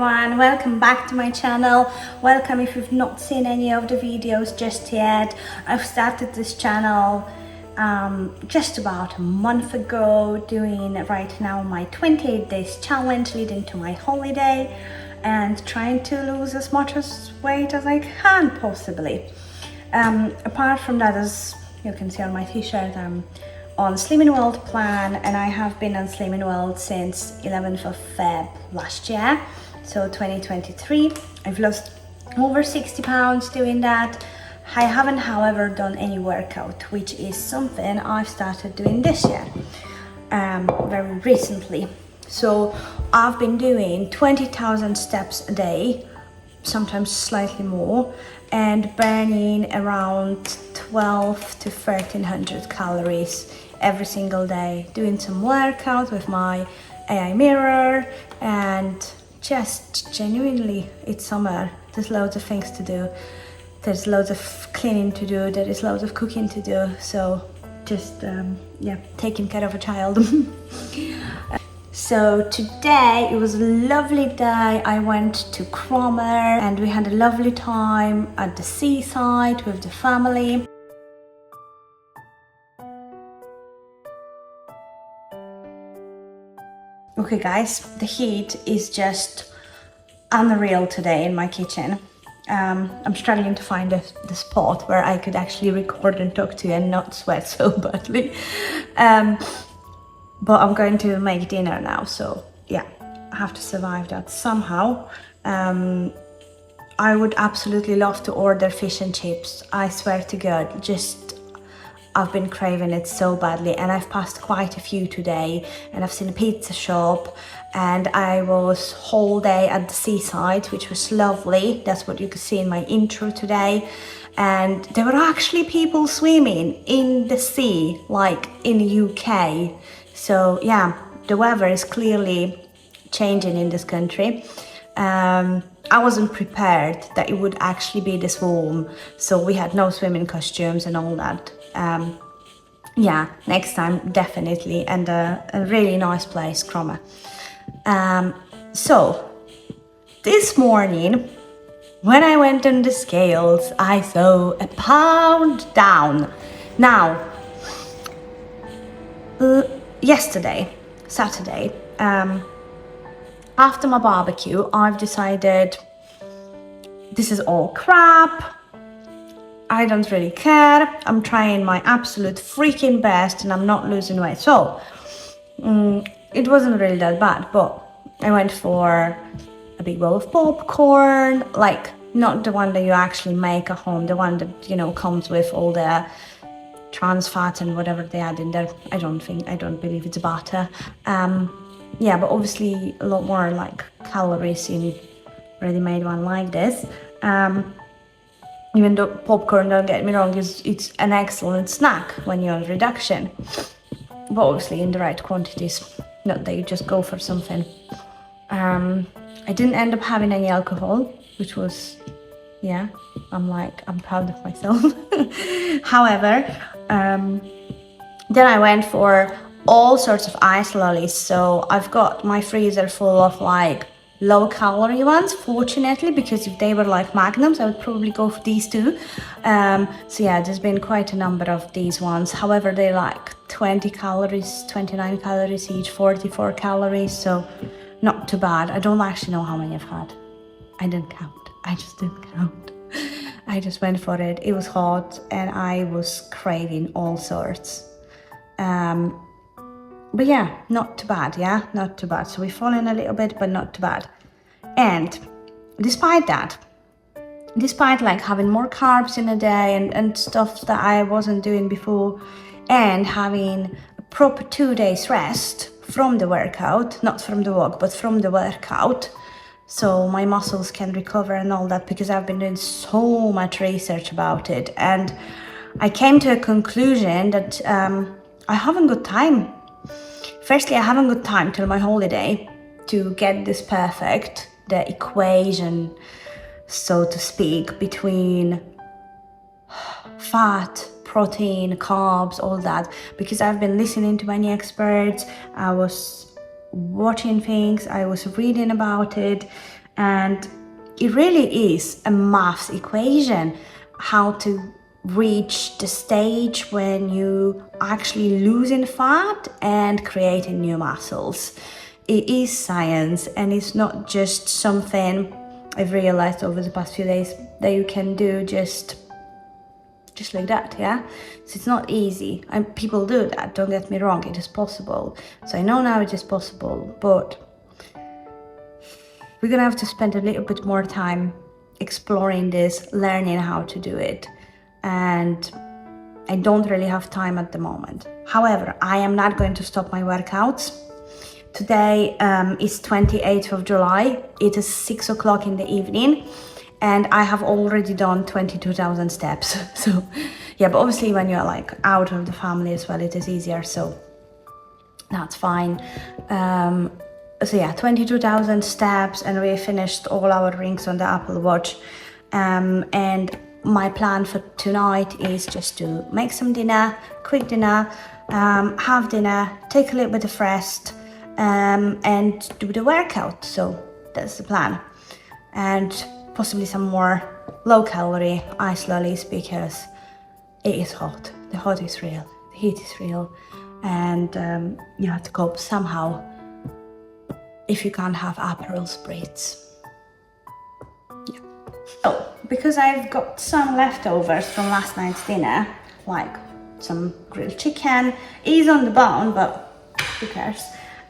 everyone, welcome back to my channel. Welcome if you've not seen any of the videos just yet. I've started this channel just about a month ago, doing right now my 28 days challenge leading to my holiday and trying to lose as much weight as I can possibly. Apart from that, as you can see on my t-shirt, I'm on Slim and World plan, and I have been on Slim and World since 11th of Feb last year, so 2023. I've lost over 60 pounds doing that. I haven't, however, done any workout, which is something I've started doing this year, very recently. So I've been doing 20,000 steps a day, sometimes slightly more, and burning around 12 to 1300 calories every single day, doing some workout with my AI mirror, and just genuinely, it's summer, there's loads of things to do, there's loads of cleaning to do, there is loads of cooking to do, so just taking care of a child. So today it was a lovely day. I went to Cromer and we had a lovely time at the seaside with the family. Okay guys, the heat is just unreal today in my kitchen. I'm struggling to find the spot where I could actually record and talk to you and not sweat so badly. But I'm going to make dinner now, so yeah, I have to survive that somehow. I would absolutely love to order fish and chips. I swear to God, I've been craving it so badly, and I've passed quite a few today, and I've seen a pizza shop, and I was whole day at the seaside, which was lovely. That's what you could see in my intro today. And there were actually people swimming in the sea, like in the UK. So yeah, the weather is clearly changing in this country. I wasn't prepared that it would actually be this warm, so we had no swimming costumes and all that. Yeah, next time definitely, and a really nice place, Cromer. So this morning when I went on the scales, I saw a pound down. Now yesterday, Saturday, after my barbecue, I've decided this is all crap. I don't really care. I'm trying my absolute freaking best and I'm not losing weight. So it wasn't really that bad, but I went for a big bowl of popcorn, like not the one that you actually make at home, the one that, you know, comes with all the trans fat and whatever they add in there. I don't believe it's butter. Yeah, but obviously a lot more like calories in ready-made one like this. Even though popcorn, don't get me wrong, it's an excellent snack when you're on reduction, but obviously in the right quantities, not that you just go for something. I didn't end up having any alcohol, which was, yeah, I'm proud of myself. However, then I went for all sorts of ice lollies. So I've got my freezer full of like low calorie ones, fortunately, because if they were like magnums, I would probably go for these two. So yeah, there's been quite a number of these ones. However, they're like 20 calories, 29 calories each, 44 calories, so not too bad. I don't actually know how many I've had. I didn't count. I just didn't count. I just went for it. It was hot and I was craving all sorts. But yeah, not too bad, yeah, not too bad. So we've fallen a little bit, but not too bad. And despite that, despite like having more carbs in a day and stuff that I wasn't doing before, and having a proper 2 days rest from the workout, not from the walk, but from the workout, so my muscles can recover and all that, because I've been doing so much research about it. And I came to a conclusion that I haven't got time. Firstly, I haven't got time till my holiday to get this perfect, the equation, so to speak, between fat, protein, carbs, all that, because I've been listening to many experts, I was watching things, I was reading about it, And it really is a maths equation, how to reach the stage when you actually losing fat and creating new muscles. It is science, and it's not just something I've realized over the past few days that you can do just like that, yeah? So it's not easy, and people do that, don't get me wrong, it is possible. So I know now it is possible, but we're gonna have to spend a little bit more time exploring this, learning how to do it. And I don't really have time at the moment. However, I am not going to stop my workouts. Today is 28th of July. It is 6 o'clock in the evening, and I have already done 22,000 steps. So yeah, but obviously when you're like out of the family as well, it is easier, so that's fine. So yeah, 22,000 steps, and we finished all our rings on the Apple Watch. And my plan for tonight is just to make some dinner, quick dinner, have dinner, take a little bit of rest, and do the workout. So that's the plan. And possibly some more low-calorie ice lollies, because it is hot. The hot is real, the heat is real, and you have to cope somehow if you can't have Aperol spritz. Yeah. So, because I've got some leftovers from last night's dinner, like some grilled chicken, it is on the bone, but who cares?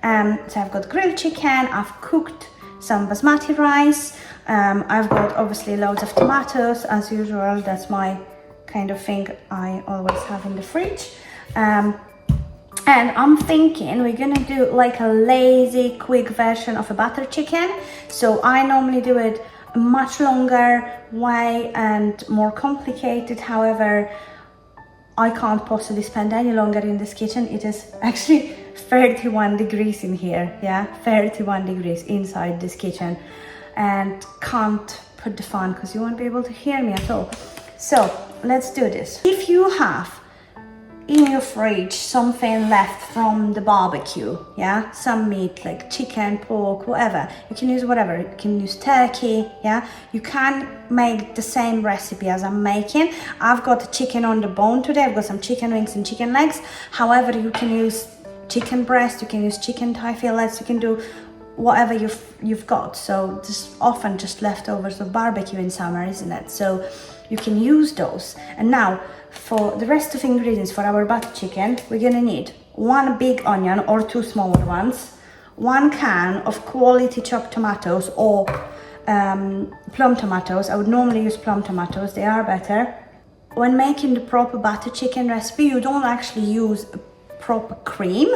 So I've got grilled chicken, I've cooked some basmati rice, I've got obviously loads of tomatoes, as usual. That's my kind of thing I always have in the fridge. And I'm thinking we're gonna do like a lazy, quick version of a butter chicken. So I normally do it a much longer way and more complicated. However, I can't possibly spend any longer in this kitchen. It is actually 31 degrees in here, yeah, 31 degrees inside this kitchen, and can't put the fan because you won't be able to hear me at all. So let's do this. If you have in your fridge something left from the barbecue, yeah, some meat like chicken, pork, whatever, you can use whatever. You can use turkey, yeah, you can make the same recipe as I'm making. I've got chicken on the bone today. I've got some chicken wings and chicken legs. However, you can use chicken breast, you can use chicken thigh fillets, you can do whatever you've got. So this often just leftovers of barbecue in summer, isn't it? So you can use those. And now for the rest of ingredients for our butter chicken, we're gonna need 1 big onion or 2 smaller ones, 1 can of quality chopped tomatoes or plum tomatoes. I would normally use plum tomatoes, they are better. When making the proper butter chicken recipe, you don't actually use a proper cream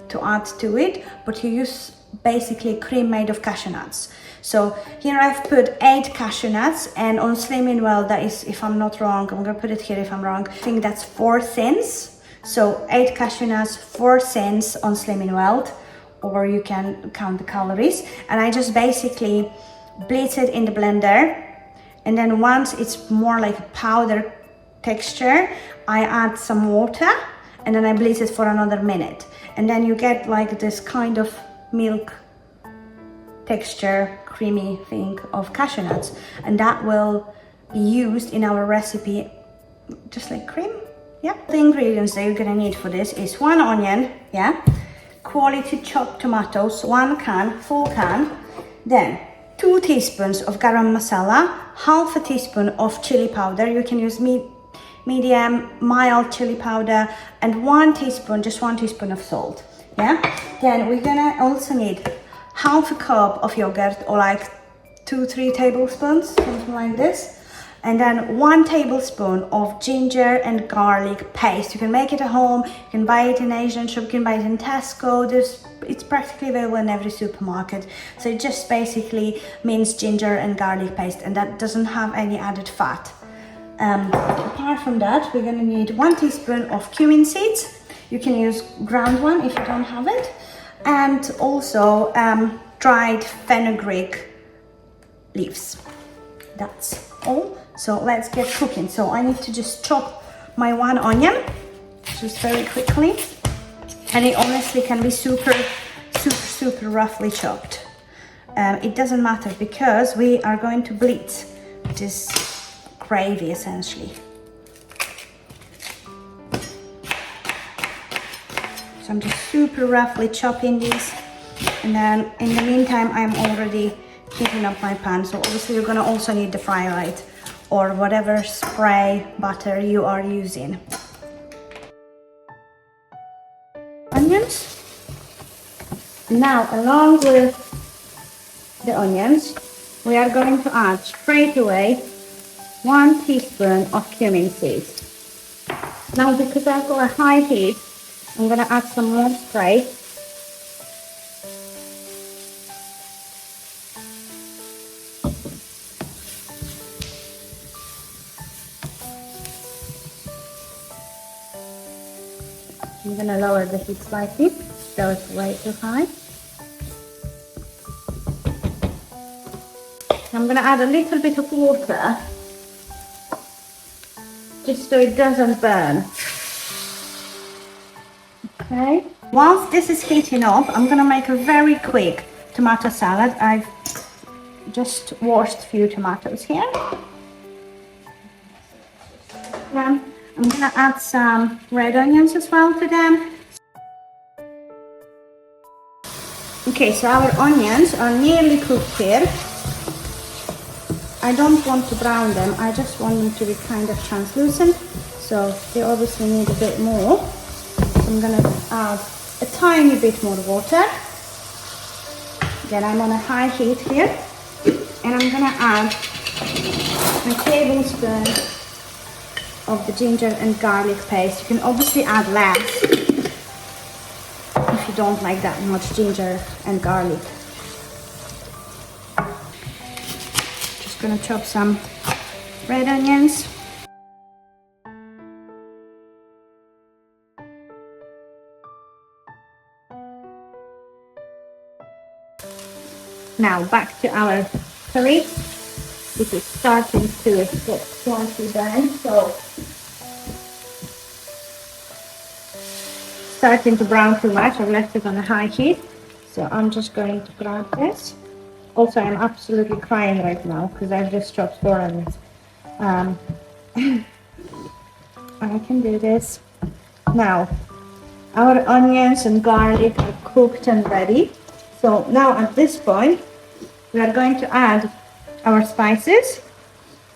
to add to it, but you use basically cream made of cashew nuts. So here I've put 8 cashew nuts, and on Slimming Well, that is, if I'm not wrong, I'm gonna put it here if I'm wrong, I think that's 4 cents. So 8 cashew nuts, 4 cents on Slimming Well, or you can count the calories. And I just basically blitz it in the blender, and then once it's more like a powder texture, I add some water, and then I blitz it for another minute. And then you get like this kind of milk texture, creamy thing of cashew nuts, and that will be used in our recipe just like cream. Yeah, the ingredients that you're gonna need for this is 1 onion, yeah, quality chopped tomatoes, 1 can, full can, then 2 teaspoons of garam masala, half a teaspoon of chili powder. You can use medium, mild chili powder, and 1 teaspoon, just 1 teaspoon of salt. Yeah, then we're gonna also need half a cup of yogurt, or like 2-3 tablespoons, something like this, and then 1 tablespoon of ginger and garlic paste. You can make it at home, you can buy it in Asian shop, you can buy it in Tesco. It's practically available in every supermarket. So it just basically means ginger and garlic paste, and that doesn't have any added fat. Apart from that, we're gonna need 1 teaspoon of cumin seeds. You can use ground one if you don't have it, and also dried fenugreek leaves. That's all. So let's get cooking. So I need to just chop my 1 onion just very quickly, and it honestly can be super roughly chopped. it doesn't matter because we are going to blitz, which is gravy essentially. So I'm just super roughly chopping these, and then in the meantime I'm already heating up my pan. So obviously you're gonna also need the frylight or whatever spray butter you are using. Onions. Now along with the onions, we are going to add straight away 1 teaspoon of cumin seeds. Now because I've got a high heat, I'm going to add some more spray. I'm going to lower the heat slightly, so it's way too high. I'm going to add a little bit of water, just so it doesn't burn. Okay. Whilst this is heating up, I'm going to make a very quick tomato salad. I've just washed a few tomatoes here. I'm going to add some red onions as well to them. Okay, so our onions are nearly cooked here. I don't want to brown them, I just want them to be kind of translucent, so they obviously need a bit more. So I'm going to add a tiny bit more water. Then I'm on a high heat here, and I'm going to add a tablespoon of the ginger and garlic paste. You can obviously add less if you don't like that much ginger and garlic. Gonna chop some red onions. Now back to our curry. This is starting to get slightly brown, so starting to brown too much. I've left it on a high heat, so I'm just going to grab this. Also, I'm absolutely crying right now because I've just chopped 4 onions. I can do this. Now, our onions and garlic are cooked and ready. So now at this point, we are going to add our spices.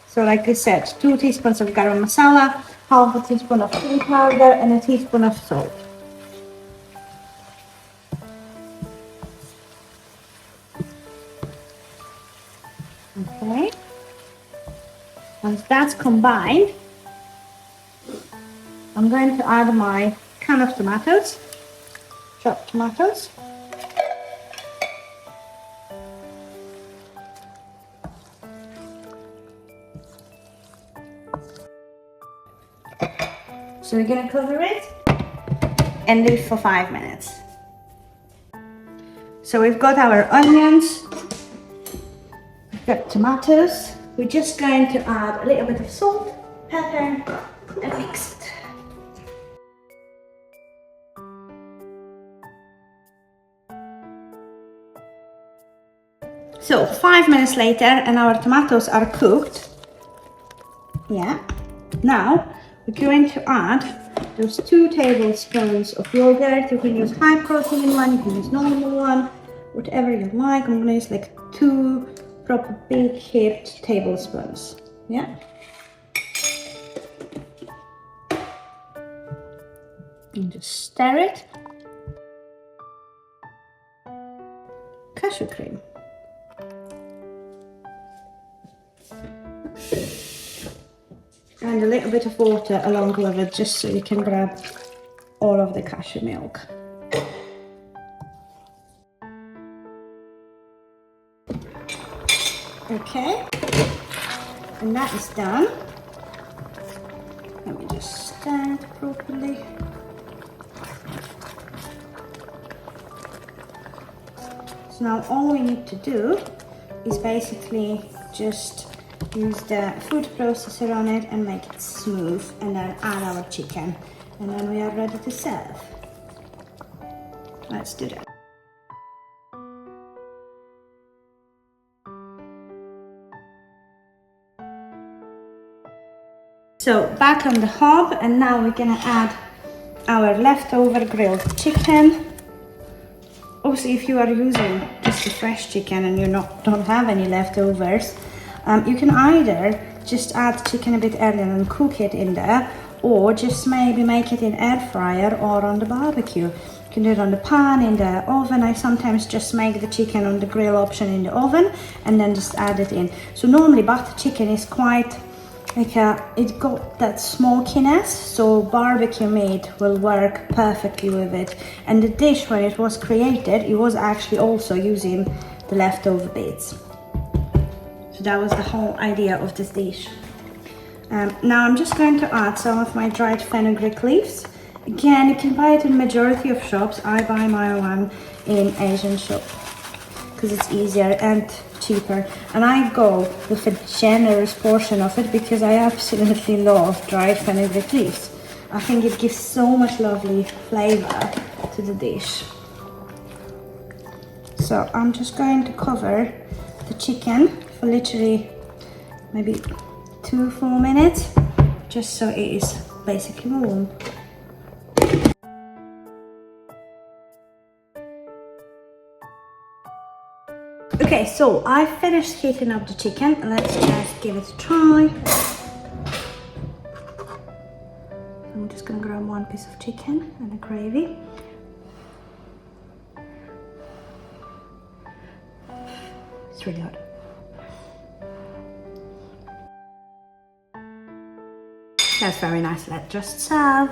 So like I said, 2 teaspoons of garam masala, half a teaspoon of chili powder, and a teaspoon of salt. Okay, once that's combined, I'm going to add my can of tomatoes, chopped tomatoes. So we're going to cover it and leave for 5 minutes. So we've got our onions. Got tomatoes. We're just going to add a little bit of salt, pepper, and mix it. So 5 minutes later, and our tomatoes are cooked. Yeah. Now we're going to add those 2 tablespoons of yogurt. You can use high protein one, you can use normal one, whatever you like. I'm going to use like 2 proper big heaped tablespoons. Yeah. And just stir it. Cashew cream. And a little bit of water along with it, just so you can grab all of the cashew milk. Okay, and that is done. Let me just stir it properly. So now all we need to do is basically just use the food processor on it and make it smooth, and then add our chicken, and then we are ready to serve. Let's do that. So back on the hob, and now we're gonna add our leftover grilled chicken. Also, if you are using just a fresh chicken and you don't have any leftovers, you can either just add chicken a bit earlier and cook it in there, or just maybe make it in air fryer or on the barbecue. You can do it on the pan, in the oven. I sometimes just make the chicken on the grill option in the oven and then just add it in. So normally butter chicken is quite like it got that smokiness, so barbecue meat will work perfectly with it. And the dish, when it was created, it was actually also using the leftover bits. So that was the whole idea of this dish. Now I'm just going to add some of my dried fenugreek leaves. Again, you can buy it in majority of shops. I buy my one in Asian shop because it's easier and cheaper, and I go with a generous portion of it because I absolutely love dried fenugreek leaves. I think it gives so much lovely flavor to the dish. So I'm just going to cover the chicken for literally maybe 2-4 minutes, just so it is basically warm. Okay, so I finished heating up the chicken. Let's just give it a try. I'm just gonna grab one piece of chicken and a gravy. It's really hot. That's very nice. Let's just serve.